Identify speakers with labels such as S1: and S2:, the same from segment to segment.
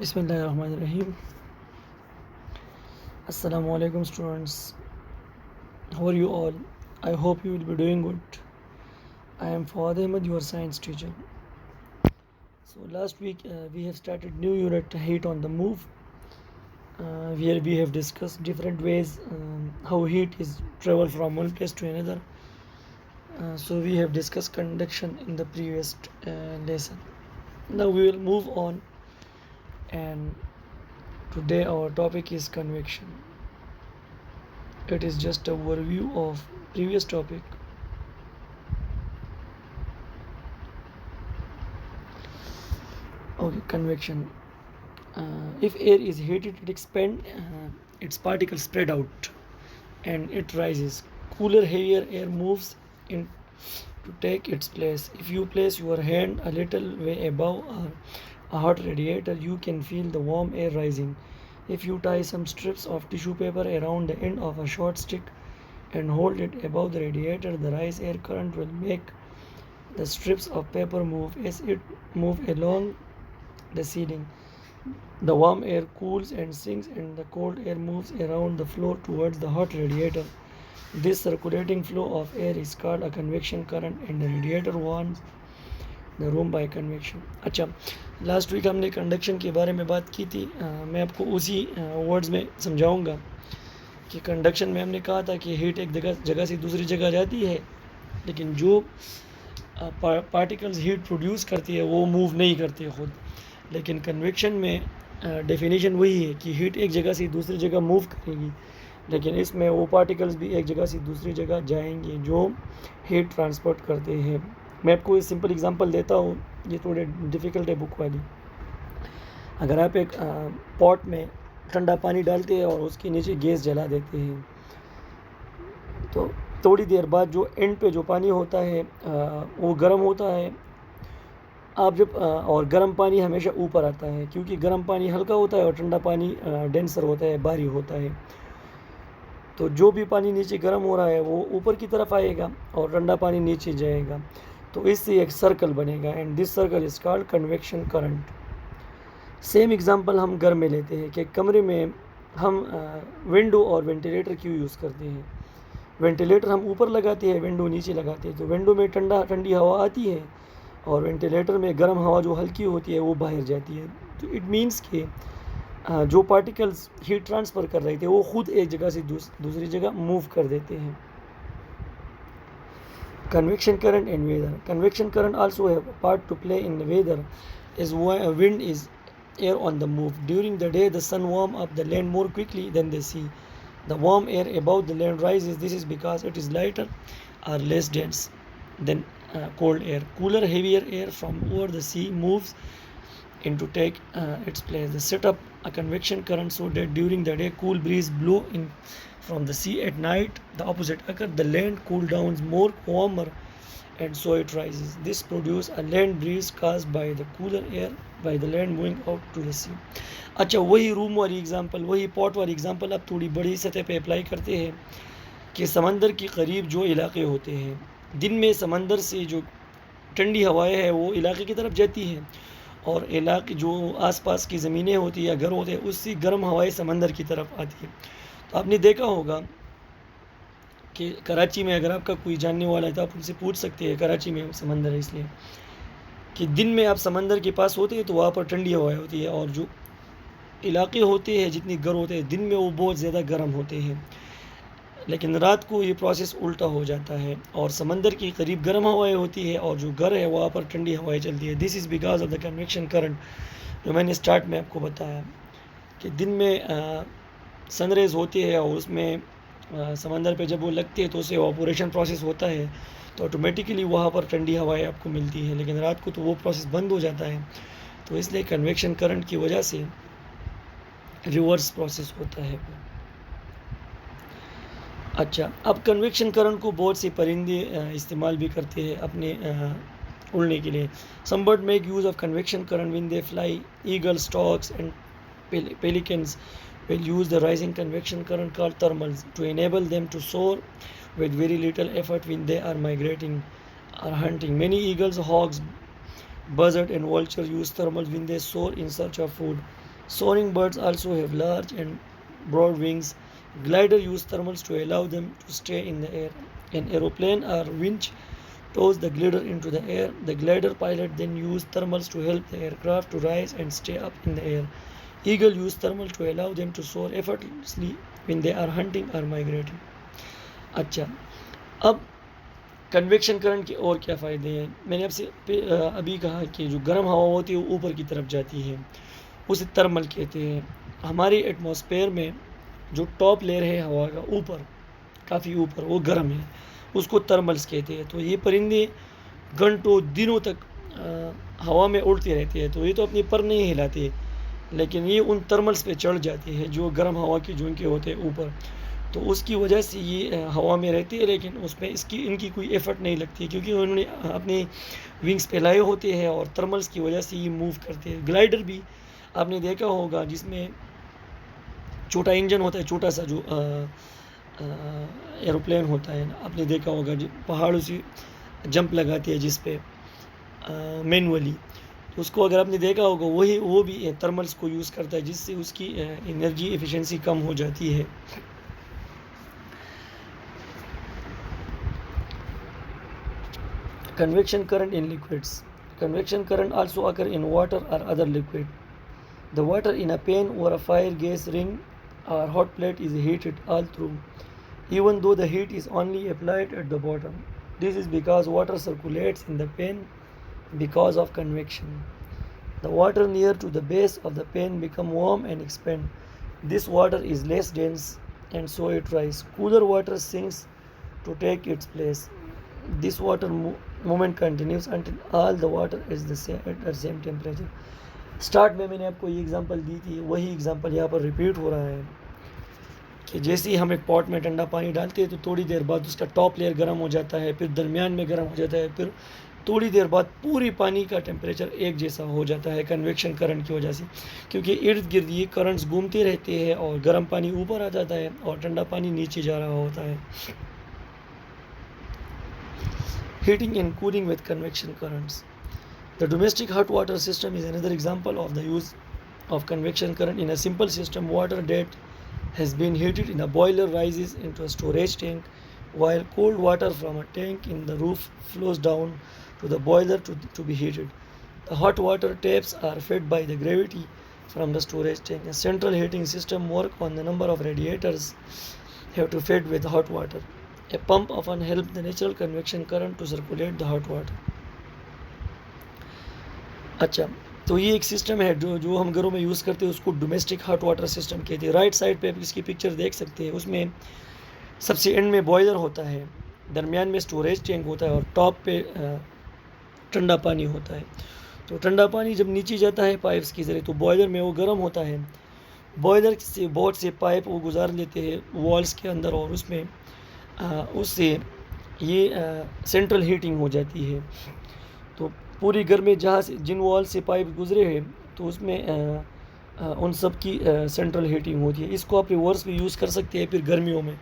S1: Bismillahirrahmanirrahim. Assalamu alaikum students. How are you all? I hope you will be doing good. I am Fawad Ahmed, your science teacher. So last week we have started new unit Heat on the Move, where we have discussed different ways how heat is travel from one place to another. So we have discussed conduction in the previous lesson. Now we will move on, and today our topic is convection. It is just a overview of previous topic. Okay, convection. If air is heated, it expands, its particles spread out, and it rises. Cooler, heavier air moves in to take its place. If you place your hand a little way above a hot radiator, you can feel the warm air rising. If you tie some strips of tissue paper around the end of a short stick and hold it above the radiator, the rise air current will make the strips of paper move. As it moves along the ceiling, the warm air cools and sinks, and the cold air moves around the floor towards the hot radiator. This circulating flow of air is called a convection current, and the radiator warms the room by convection. अच्छा, last week हमने conduction के बारे में बात की थी. मैं आपको उसी वर्ड्स में समझाऊंगा कि कंडक्शन में हमने कहा था कि हीट एक जगह से दूसरी जगह जाती है, लेकिन जो पार्टिकल्स हीट प्रोड्यूस करती है वो मूव नहीं करती है खुद. लेकिन कन्वेक्शन में डेफिनेशन वही है कि हीट एक जगह से दूसरी जगह मूव करेगी, लेकिन इसमें वो पार्टिकल्स भी एक जगह से दूसरी जगह जाएंगे जो हीट ट्रांसपोर्ट करते हैं. मैं आपको एक सिंपल एग्जांपल देता हूँ, ये थोड़े डिफ़िकल्ट है बुक वाली. अगर आप एक पॉट में ठंडा पानी डालते हैं और उसके नीचे गैस जला देते हैं, तो थोड़ी देर बाद जो एंड पे जो पानी होता है वो गर्म होता है. आप जब और गर्म पानी हमेशा ऊपर आता है, क्योंकि गर्म पानी हल्का होता है और ठंडा पानी डेंसर होता है, भारी होता है. तो जो भी पानी नीचे गर्म हो रहा है वो ऊपर की तरफ आएगा और ठंडा पानी नीचे जाएगा. तो इससे एक सर्कल बनेगा, and this circle is called convection current. Same example हम घर में लेते हैं कि कमरे में हम विंडो और वेंटिलेटर क्यों यूज़ करते हैं. वेंटिलेटर हम ऊपर लगाते हैं, विंडो नीचे लगाते हैं. तो विंडो में ठंडी हवा आती है और वेंटिलेटर में गर्म हवा जो हल्की होती है वो बाहर जाती है. तो इट मीन्स कि जो पार्टिकल्स हीट ट्रांसफ़र कर रहे थे वो खुद एक जगह से दूसरी जगह मूव कर देते हैं. Convection current and weather. Convection current also have a part to play in the weather, as wind is air on the move. During the day, the sun warms up the land more quickly than the sea. The warm air above the land rises. This is because it is lighter or less dense than cold air. Cooler, heavier air from over the sea moves in to take its place. They set up a convection current so that during the day, cool breeze blow in from the sea. At night, the opposite occurs. The land cool down more warmer, and so it rises. This produces a land breeze caused by the cooler air by the land moving out to the sea. अच्छा, वही room वाली example, वही pot वाली example अब थोड़ी बड़ी सतह पे अप्लाई करते हैं कि समंदर के करीब जो इलाके होते हैं, दिन में समंदर से जो ठंडी हवाएं हैं वो इलाके की तरफ जाती हैं, और इलाके जो आसपास की ज़मीनें होती हैं या घर होते हैं उससे गर्म हवाएं समंदर की तरफ आती है. तो आपने देखा होगा कि कराची में अगर आपका कोई जानने वाला है तो आप उनसे पूछ सकते हैं, कराची में समंदर है इसलिए कि दिन में आप समंदर के पास होते हैं तो वहाँ पर ठंडी हवाएं होती है, और जो इलाके होते हैं जितने घर होते हैं दिन में वो बहुत ज़्यादा गर्म होते हैं. लेकिन रात को ये प्रोसेस उल्टा हो जाता है और समंदर के करीब गर्म हवाएं होती है और जो घर है वहाँ पर ठंडी हवाएं चलती है. This is because of the convection current, जो मैंने स्टार्ट में आपको बताया कि दिन में सनरेज होती है और उसमें समंदर पे जब वो लगती है तो उससे ऑपरेशन प्रोसेस होता है, तो ऑटोमेटिकली वहाँ पर ठंडी हवाएं आपको मिलती है. लेकिन रात को तो वो प्रोसेस बंद हो जाता है, तो इसलिए कन्वेक्शन करंट की वजह से रिवर्स प्रोसेस होता है. अच्छा, अब कन्वेक्शन करंट को बहुत से परिंदे इस्तेमाल भी करते हैं अपने उड़ने के लिए. Some bird make use of convection current when they fly. Eagle, storks and pelicans will use the rising convection current called thermals to enable them to soar with very little effort when they are migrating or hunting. Many eagles, hawks, buzzards and vultures use thermals when they soar in search of food. Soaring birds also have large and broad wings. Glider use thermals to allow them to stay in the air. An aeroplane or winch tows the glider into the air. The glider pilot then use thermals to help the aircraft to rise and stay up in the air. Eagle use thermal to allow them to soar effortlessly when they are hunting or migrating. अच्छा, अब convection current के और क्या फ़ायदे हैं? मैंने आपसे अभी कहा कि जो गर्म हवा होती है वो ऊपर की तरफ जाती है, उसे थर्मल कहते हैं। हमारे एटमॉस्फेयर में जो टॉप लेयर है हवा का ऊपर, काफ़ी ऊपर, वो गर्म है, उसको थर्मल्स कहते हैं। तो ये परिंदे घंटों दिनों तक हवा में उड़ते रहते हैं, तो ये तो अपनी पर नहीं हिलाते, लेकिन ये उन थर्मल्स पे चढ़ जाती है जो गर्म हवा के झोंके होते हैं ऊपर। तो उसकी वजह से ये हवा में रहती है, लेकिन उसमें इनकी कोई एफर्ट नहीं लगती, क्योंकि उन्होंने अपने विंग्स फैलाए होते हैं और थर्मल्स की वजह से ये मूव करते हैं। ग्लाइडर भी आपने देखा होगा, जिसमें छोटा इंजन होता है, छोटा सा जो एरोप्लेन होता है, आपने देखा होगा पहाड़ों से जंप लगाती है जिस पे मैनुअली, तो उसको अगर आपने देखा होगा वो भी थर्मल्स को यूज़ करता है, जिससे उसकी एनर्जी एफिशिएंसी कम हो जाती है। Convection current in liquids. Convection current also occur in water or other liquid. The water in a pan or a fire gas ring or hot plate is heated all through, even though the heat is only applied at the bottom. This is because water circulates in the pan because of convection. The water near to the base of the pan become warm and expand. This water is less dense and so it rises. Cooler water sinks to take its place. This water movement continues until all the water is at the same temperature. Start में मैंने आपको ये example दी थी, वही example यहाँ पर repeat हो रहा है कि जैसे ही हम एक पॉट में ठंडा पानी डालते हैं तो थोड़ी देर बाद उसका टॉप लेयर गर्म हो जाता है, फिर दरमियान में गर्म हो जाता है, फिर थोड़ी देर बाद पूरी पानी का टेम्परेचर एक जैसा हो जाता है कन्वेक्शन करंट की वजह से, क्योंकि इर्द गिर्द ये करंट्स घूमते रहते हैं और गर्म पानी ऊपर आ जाता है और ठंडा पानी नीचे जा रहा होता है। Heating and cooling with convection currents. The domestic hot water system is another example of the use of convection current. In a simple system, water that has been heated in a boiler rises into a storage tank, while cold water from a tank in the roof flows down to the boiler to be heated. The hot water taps are fed by the gravity from the storage tank. A central heating system works on the number of radiators have to fed with hot water. A pump often helps the natural convection current to circulate the hot water. अच्छा, तो ये एक system है जो हम घरों में use करते हैं, उसको डोमेस्टिक हॉट वाटर सिस्टम कहते हैं। राइट साइड पे आप इसकी पिक्चर देख सकते हैं, उसमें सबसे एंड में बॉयलर होता है, दरमियान में स्टोरेज टैंक होता है और टॉप पे ठंडा पानी होता है। तो ठंडा पानी जब नीचे जाता है पाइप्स के ज़रिए तो बॉयलर में वो गर्म होता है। बॉयलर से बहुत से पाइप वो गुजार लेते हैं वॉल्स के अंदर और उसमें उससे ये सेंट्रल हीटिंग हो जाती है। तो पूरी घर में जहाँ से जिन वॉल से पाइप गुजरे हैं तो उसमें उन सब की सेंट्रल हीटिंग होती है। इसको आप रिवर्स भी यूज़ कर सकते हैं फिर गर्मियों में,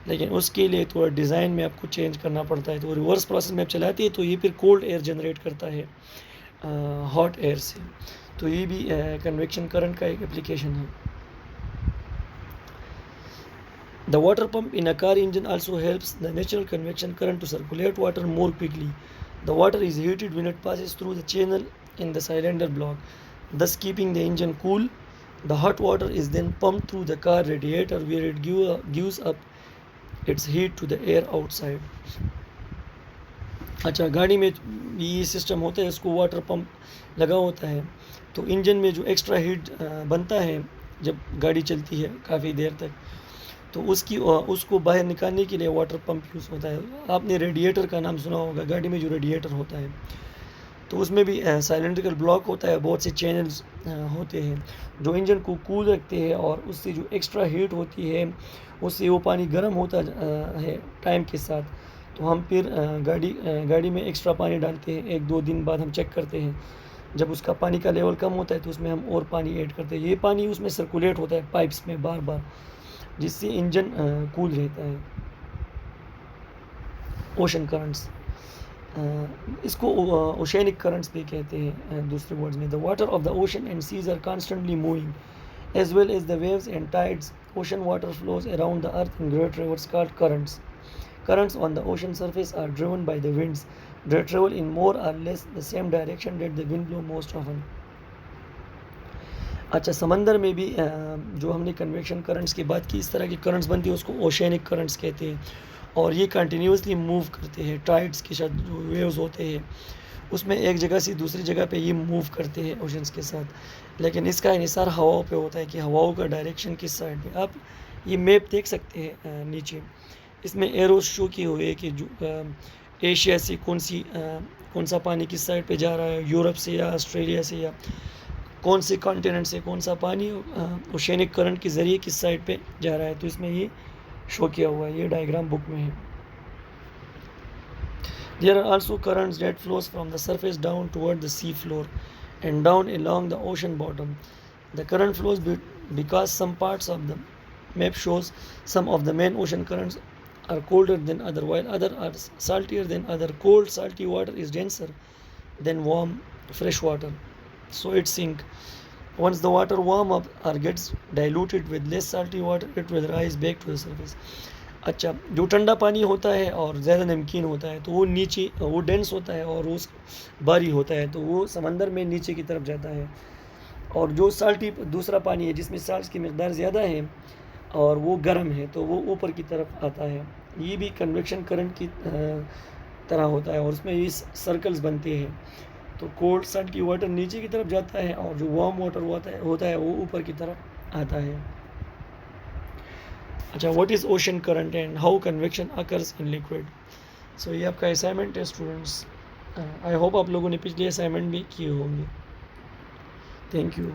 S1: लेकिन उसके लिए थोड़ा डिज़ाइन में आपको चेंज करना पड़ता है। तो रिवर्स प्रोसेस में आप चलाते हैं तो ये फिर कोल्ड एयर जनरेट करता है हॉट एयर से। तो ये भी कन्वेक्शन करंट का एक एप्लीकेशन है। The water pump in a car engine also helps the natural convection current to circulate water more quickly. The water is heated when it passes through the channel in the cylinder block, thus keeping the engine cool. The hot water is then pumped through the car radiator where it gives up its heat to the air outside. अच्छा, गाड़ी में ये system होता है, इसको water pump लगा होता है तो इंजन में जो एक्स्ट्रा हीट बनता है जब गाड़ी चलती है काफ़ी देर तक, तो उसको बाहर निकालने के लिए वाटर पंप यूज़ होता है। आपने रेडिएटर का नाम सुना होगा, गाड़ी में जो रेडिएटर होता है तो उसमें भी साइलेंड्रिकल ब्लॉक होता है, बहुत से चैनल्स होते हैं जो इंजन को कूल रखते हैं और उससे जो एक्स्ट्रा हीट होती है उससे वो पानी गर्म होता है टाइम के साथ। तो हम फिर गाड़ी में एक्स्ट्रा पानी डालते हैं, 1-2 दिन बाद हम चेक करते हैं, जब उसका पानी का लेवल कम होता है तो उसमें हम और पानी ऐड करते हैं। ये पानी उसमें सर्कुलेट होता है पाइप्स में बार बार, जिससे इंजन कूल रहता है। ओशन करंट्स, इसको ओशेनिक करंट्स भी कहते हैं दूसरे वर्ड्स में। The water of the ocean and seas are constantly moving as well as the waves and tides. Ocean water flows around the earth in great rivers called currents. Currents on the ocean surface are driven by the winds that travel in more or less the same direction that the wind blow most often. अच्छा, समंदर में भी जो हमने convection currents की बात की, इस तरह की करंट्स बनती है उसको ओशियनिक करंट्स कहते हैं, और ये कंटिन्यूसली मूव करते हैं। टाइड्स के साथ जो वेव्स होते हैं उसमें एक जगह से दूसरी जगह पे ये मूव करते हैं ओशंस के साथ, लेकिन इसका इन्हिसार हवाओं पे होता है कि हवाओं का डायरेक्शन किस साइड पे। आप ये मैप देख सकते हैं नीचे, इसमें एरोस शो किए हुए हैं कि जो एशिया से कौन सा पानी किस साइड पे जा रहा है, यूरोप से या ऑस्ट्रेलिया से, या कौन से कॉन्टिनेंट से कौन सा पानी ओशियनिक करंट के ज़रिए किस साइड पे जा रहा है। तो इसमें ये शो किया हुआ है, ये डायग्राम बुक में है। There are also currents that flows from the surface down toward the sea floor and down along the ocean bottom. The current flows because some parts of the map shows some of the main ocean currents are colder than other, while other are saltier than other. Cold salty water is denser than warm fresh water, so it sink. Once the water warm up or gets diluted with less salty water, it will rise back to the surface. अच्छा, जो ठंडा पानी होता है और ज़्यादा नमकीन होता है तो वो नीचे, वो डेंस होता है और वो भारी होता है, तो वो समंदर में नीचे की तरफ जाता है। और जो साल्टी दूसरा पानी है जिसमें साल्ट की मकदार ज़्यादा है और वो गर्म है, तो वो ऊपर की तरफ आता है। ये भी कन्वेक्शन करंट की तरह होता है और उसमें ये सर्कल्स बनते हैं। तो कोल्ड साल्टी वाटर नीचे की तरफ जाता है और जो वार्म वाटर होता है वो ऊपर की तरफ आता है। अच्छा, what is ocean current and how convection occurs in liquid. So ये आपका असाइनमेंट है स्टूडेंट्स। आई होप आप लोगों ने पिछले असाइनमेंट भी किए होंगे। Thank you.